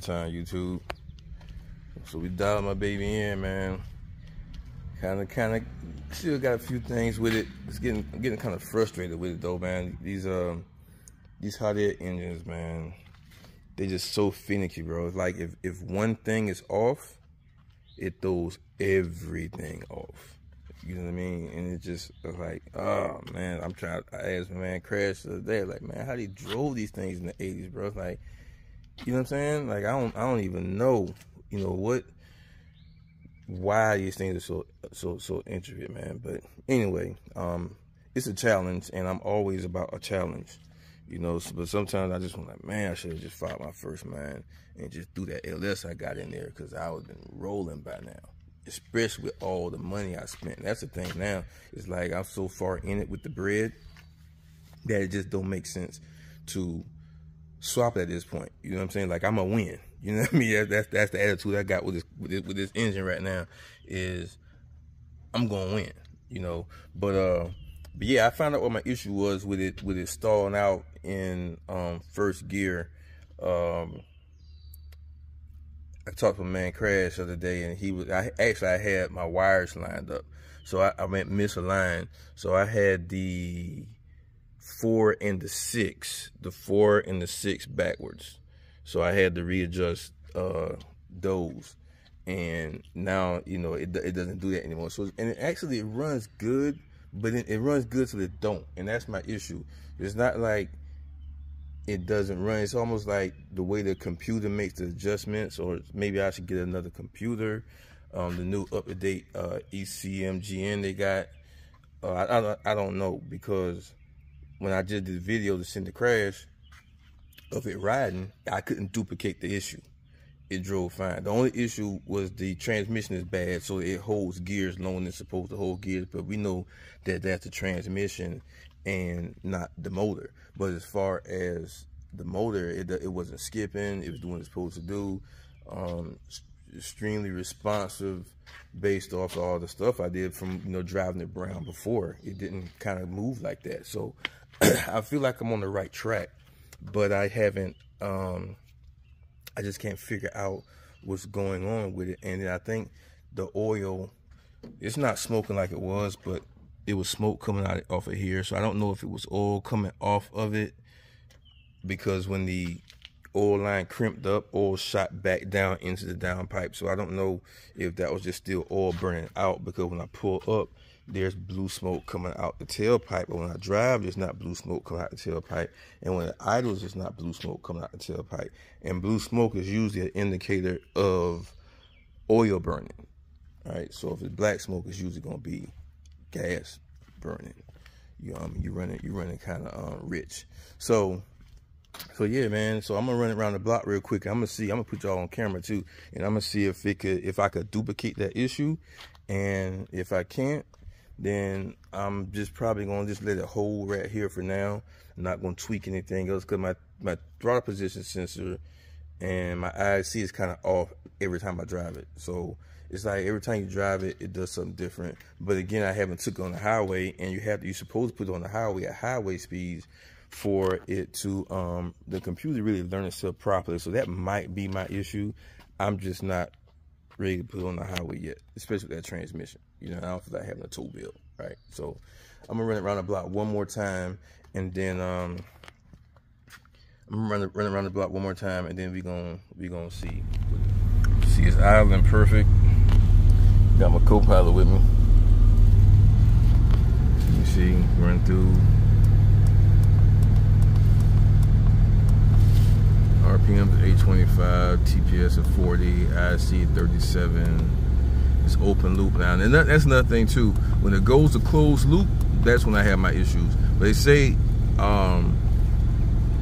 time, YouTube. So we dialed my baby in, man. Kind of still got a few things with it. I'm getting kind of frustrated with it though, man. These hot air engines, man, they just so finicky, bro. It's like if one thing is off, it throws everything off. You know what I mean? And it just like, oh man, I asked my man Crash the other day, like, man, how they drove these things in the 80s, bro? It's like, you know what I'm saying? Like, I don't even know, you know, why these things are so intricate, man. But anyway, it's a challenge, and I'm always about a challenge, you know. But sometimes I just want, like, man, I should have just filed my first, man, and just threw that LS I got in there, because I would have been rolling by now, especially with all the money I spent. That's the thing now. It's like I'm so far in it with the bread that it just don't make sense to swap at this point. You know what I'm saying? Like, I'm gonna win. You know what I mean? That's the attitude I got with this engine right now, is I'm gonna win. You know, but yeah, I found out what my issue was with it stalling out in first gear. I talked to my man Crash the other day, and I had my wires lined up, so I went misaligned. So I had the 4 and the 6, backwards. So I had to readjust those, and now, you know, it doesn't do that anymore. So, and it runs good, but it runs good till it don't, and that's my issue. It's not like it doesn't run. It's almost like the way the computer makes the adjustments, or maybe I should get another computer. The new up-to-date ECMGN they got. I don't know, because when I just did the video to send the Crash of it riding, I couldn't duplicate the issue. It drove fine. The only issue was the transmission is bad, so it holds gears longer than it's supposed to hold gears, but we know that that's the transmission and not the motor. But as far as the motor, it wasn't skipping. It was doing what it's supposed to do. Extremely responsive based off of all the stuff I did from, you know, driving it brown before. It didn't kind of move like that. So I feel like I'm on the right track, but I haven't, I just can't figure out what's going on with it. And then I think the oil, it's not smoking like it was, but it was smoke coming out off of here. So I don't know if it was oil coming off of it, because when the oil line crimped up, oil shot back down into the downpipe. So I don't know if that was just still oil burning out, because when I pull up, there's blue smoke coming out the tailpipe. But when I drive, there's not blue smoke coming out the tailpipe. And when it idles, there's not blue smoke coming out the tailpipe. And blue smoke is usually an indicator of oil burning. All right, so if it's black smoke, it's usually gonna be gas burning. You're running kind of rich. So yeah, man. So I'm gonna run it around the block real quick. I'm gonna put y'all on camera too, and I'm gonna see if I could duplicate that issue. And if I can't, then I'm just probably gonna just let it hold right here for now. I'm not gonna tweak anything else, because my throttle position sensor and my IAC is kind of off every time I drive it. So it's like every time you drive it, it does something different. But again, I haven't took it on the highway, and you're supposed to put it on the highway at highway speeds for it to the computer really learn itself properly. So that might be my issue. I'm just not ready to put it on the highway yet, especially with that transmission. You know, I don't feel like having a tow bill, right? So I'm gonna run it around the block one more time, and then I'm gonna run around the block one more time, and then we gonna see. See, it's idling perfect. Got my co-pilot with me. You see, run through. RPMs at 825, TPS at 40, IAC at 37. It's open loop now. And that's another thing too. When it goes to closed loop, that's when I have my issues. But they say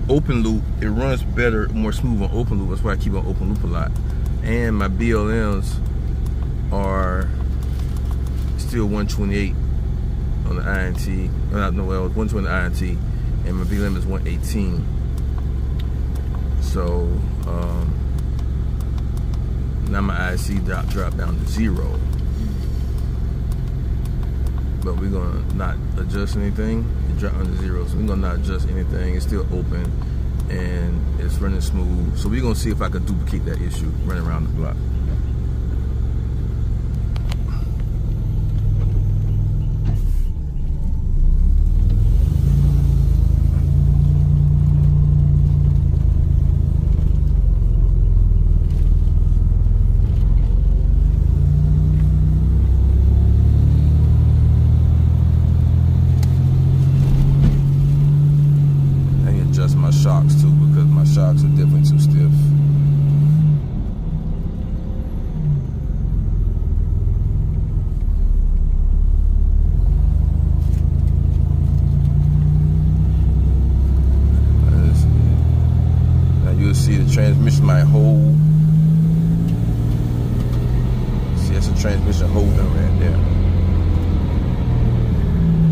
open loop, it runs better, more smooth on open loop. That's why I keep on open loop a lot. And my BLMs are still 128 on the INT. No, well, 120 on the INT, and my BLM is 118. So now my IAC dropped down to 0. But we're gonna not adjust anything. It dropped under 0, so we're gonna not adjust anything. It's still open. and it's running smooth. So we're gonna see if I can duplicate that issue running around the block. My shocks too, because my shocks are definitely too stiff. Now you'll see the transmission might hold. See, that's a transmission holding right there.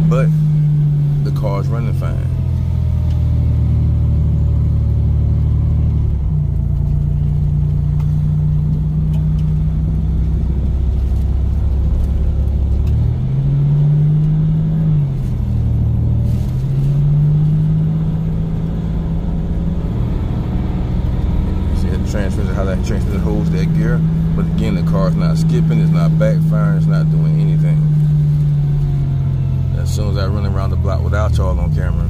But the car's running fine. Transmission, how that transmission holds that gear, but again, the car's not skipping, it's not backfiring, it's not doing anything. As soon as I run around the block without y'all on camera,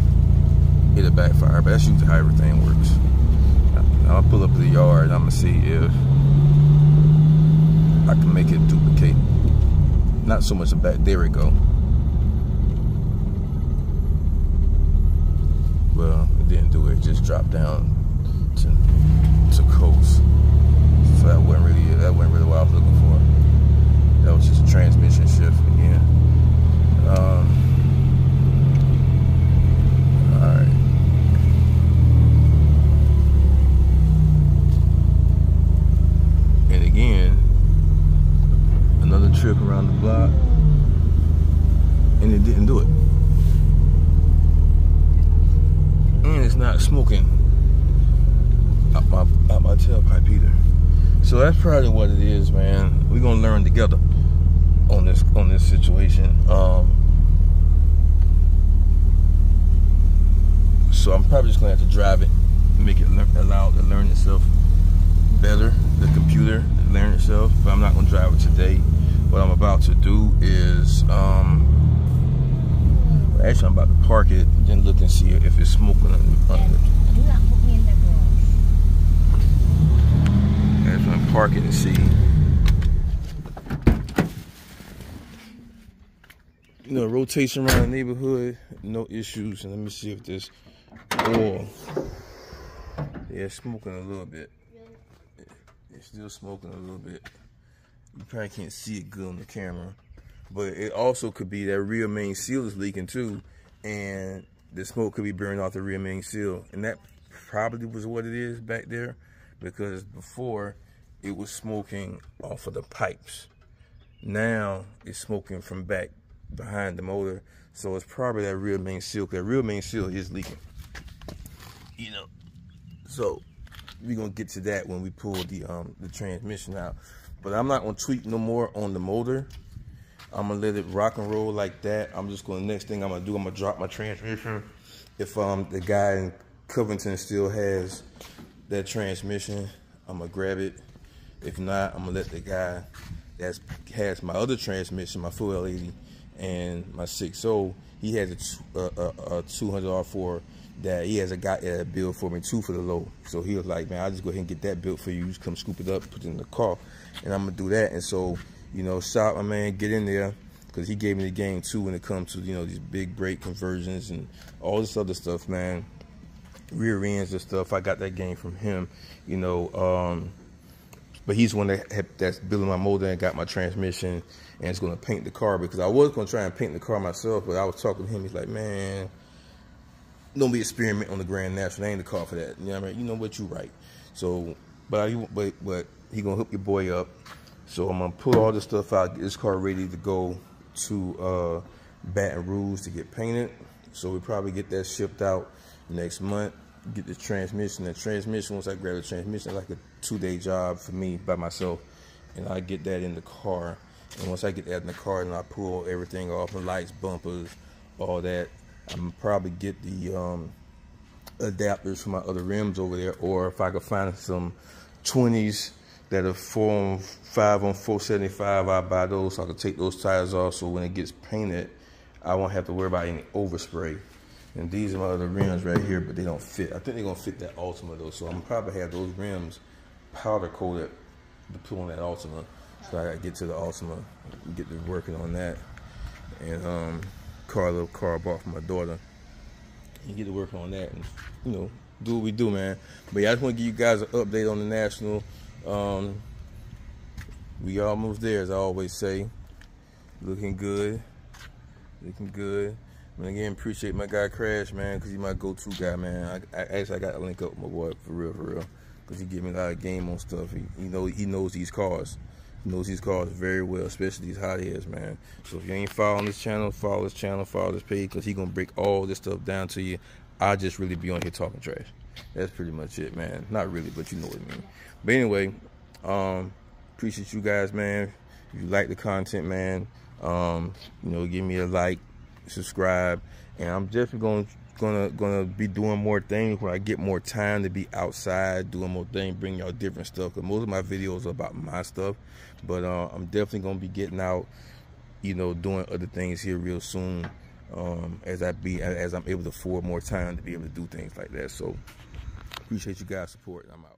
it'll backfire, but that's usually how everything works. I'll pull up to the yard and I'm gonna see if I can make it duplicate. Not so much the back, there we go. Well, it didn't do it, it just dropped down to coast. So that wasn't really what I was looking for. That was just a transmission shift again. Alright. And again, another trip around the block, and it didn't do it. And it's not smoking out my tailpipe either. So that's probably what it is, man. We're gonna learn together on this situation. So I'm probably just gonna have to drive it, make it allow it to learn itself better, the computer learn itself. But I'm not gonna drive it today. What I'm about to do is actually I'm about to park it, then look and see if it's smoking under it. I'm gonna park it and see. You know, rotation around the neighborhood, no issues. And let me see if this oil, yeah, it's smoking a little bit. It's still smoking a little bit. You probably can't see it good on the camera, but it also could be that rear main seal is leaking too, and the smoke could be burning off the rear main seal, and that probably was what it is back there, because before it was smoking off of the pipes. Now it's smoking from back behind the motor, so it's probably that rear main seal. That rear main seal is leaking, you know. So we're gonna get to that when we pull the transmission out. But I'm not gonna tweak no more on the motor. I'm gonna let it rock and roll like that. I'm just gonna, next thing I'm gonna do, I'm gonna drop my transmission. If the guy in Covington still has that transmission, I'm gonna grab it. If not, I'm gonna let the guy that has my other transmission, my full L80 and my 6.0, he has a 200 R4 that he has a guy that build for me too for the low. So he was like, man, I'll just go ahead and get that built for you. Just come scoop it up, put it in the car, and I'm gonna do that. And so, you know, shout my man, get in there, because he gave me the game too when it comes to, you know, these big brake conversions and all this other stuff, man. Rear ends and stuff. I got that game from him, you know. But he's the one that's building my motor and got my transmission, and it's gonna paint the car, because I was gonna try and paint the car myself, but I was talking to him. He's like, man, don't be experiment on the Grand National. I ain't the car for that. You know what I mean? You know what, you right. So, but he gonna hook your boy up. So I'm gonna pull all this stuff out, get this car ready to go to Baton Rouge to get painted. So we probably get that shipped out next month. Get the transmission. The transmission, once I grab the transmission, like a 2-day job for me by myself, and I get that in the car. And once I get that in the car, and I pull everything off, the lights, bumpers, all that, I'm probably get the adapters for my other rims over there, or if I could find some 20s that are 5 on 475, I'll buy those so I can take those tires off, so when it gets painted, I won't have to worry about any overspray. And these are my other rims right here, but they don't fit. I think they're gonna fit that Ultima though, so I'm probably have those rims powder coated to put on that Ultima. So I gotta get to the Ultima, get to working on that, and car a little car bought for my daughter, and get to working on that, and you know, do what we do, man. But yeah, I just want to give you guys an update on the National. We almost there, as I always say. Looking good, looking good. And again, appreciate my guy Crash, man, because he's my go-to guy, man. I got to link up with my boy for real, because he give me a lot of game on stuff. He knows these cars. He knows these cars very well, especially these hot heads, man. So if you ain't following this channel, follow this channel, follow this page, because he gonna break all this stuff down to you. I just really be on here talking trash. That's pretty much it, man. Not really, but you know what I mean. But anyway, appreciate you guys, man. If you like the content, man, you know, give me a like, subscribe, and I'm definitely gonna be doing more things when I get more time to be outside doing more things, bring y'all different stuff, because most of my videos are about my stuff, but I'm definitely gonna be getting out, you know, doing other things here real soon, as I'm able to afford more time to be able to do things like that. So appreciate you guys' support. I'm out.